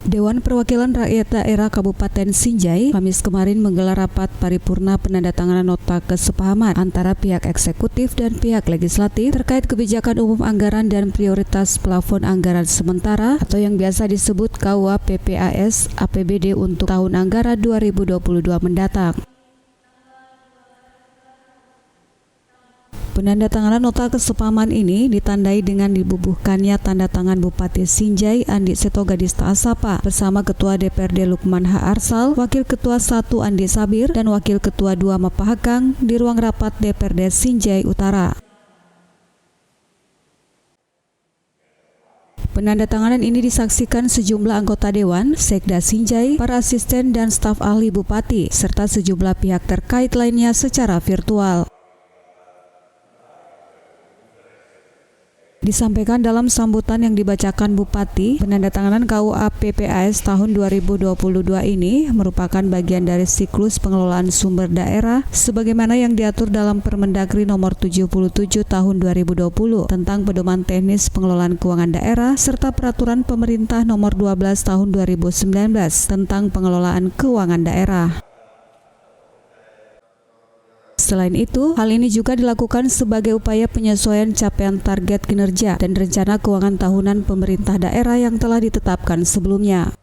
Dewan Perwakilan Rakyat Daerah Kabupaten Sinjai Kamis kemarin menggelar rapat paripurna penandatanganan nota kesepahaman antara pihak eksekutif dan pihak legislatif terkait kebijakan umum anggaran dan prioritas plafon anggaran sementara atau yang biasa disebut KUA PPAS APBD untuk tahun anggaran 2022 mendatang. Penandatanganan nota kesepahaman ini ditandai dengan dibubuhkannya tanda tangan Bupati Sinjai Andi Setogadista Asapa bersama Ketua DPRD Lukman H. Arsal, Wakil Ketua 1 Andi Sabir, dan Wakil Ketua 2 Mapahakang di ruang rapat DPRD Sinjai Utara. Penandatanganan ini disaksikan sejumlah anggota Dewan, Sekda Sinjai, para asisten dan staf ahli Bupati, serta sejumlah pihak terkait lainnya secara virtual. Disampaikan dalam sambutan yang dibacakan Bupati, penandatanganan KUA PPAS tahun 2022 ini merupakan bagian dari siklus pengelolaan sumber daerah sebagaimana yang diatur dalam Permendagri nomor 77 tahun 2020 tentang pedoman teknis pengelolaan keuangan daerah serta peraturan pemerintah nomor 12 tahun 2019 tentang pengelolaan keuangan daerah. Selain itu, hal ini juga dilakukan sebagai upaya penyesuaian capaian target kinerja dan rencana keuangan tahunan pemerintah daerah yang telah ditetapkan sebelumnya.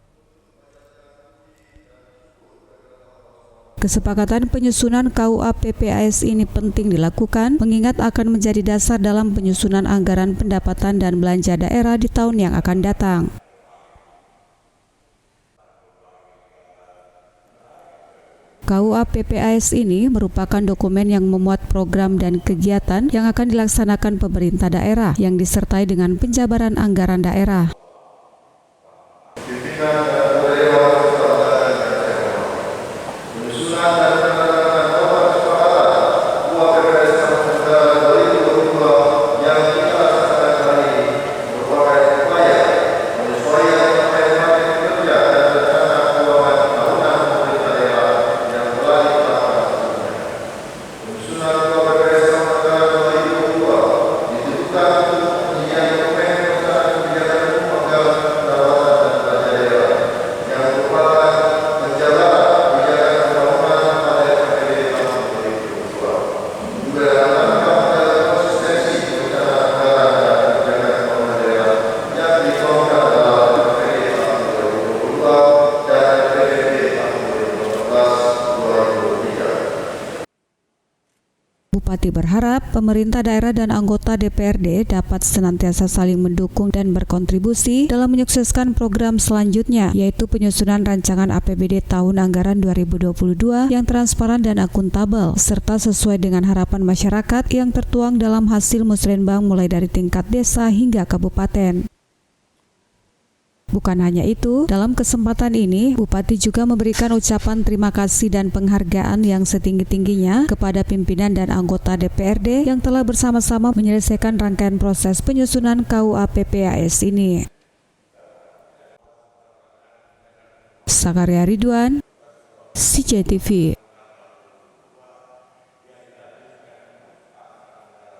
Kesepakatan penyusunan KUA PPAS ini penting dilakukan mengingat akan menjadi dasar dalam penyusunan anggaran pendapatan dan belanja daerah di tahun yang akan datang. KUA PPAS ini merupakan dokumen yang memuat program dan kegiatan yang akan dilaksanakan pemerintah daerah yang disertai dengan penjabaran anggaran daerah. Bupati berharap pemerintah daerah dan anggota DPRD dapat senantiasa saling mendukung dan berkontribusi dalam menyukseskan program selanjutnya, yaitu penyusunan rancangan APBD tahun anggaran 2022 yang transparan dan akuntabel, serta sesuai dengan harapan masyarakat yang tertuang dalam hasil musrenbang mulai dari tingkat desa hingga kabupaten. Bukan hanya itu, dalam kesempatan ini, Bupati juga memberikan ucapan terima kasih dan penghargaan yang setinggi-tingginya kepada pimpinan dan anggota DPRD yang telah bersama-sama menyelesaikan rangkaian proses penyusunan KUA PPAS ini. Sakaria Ridwan, CJ TV.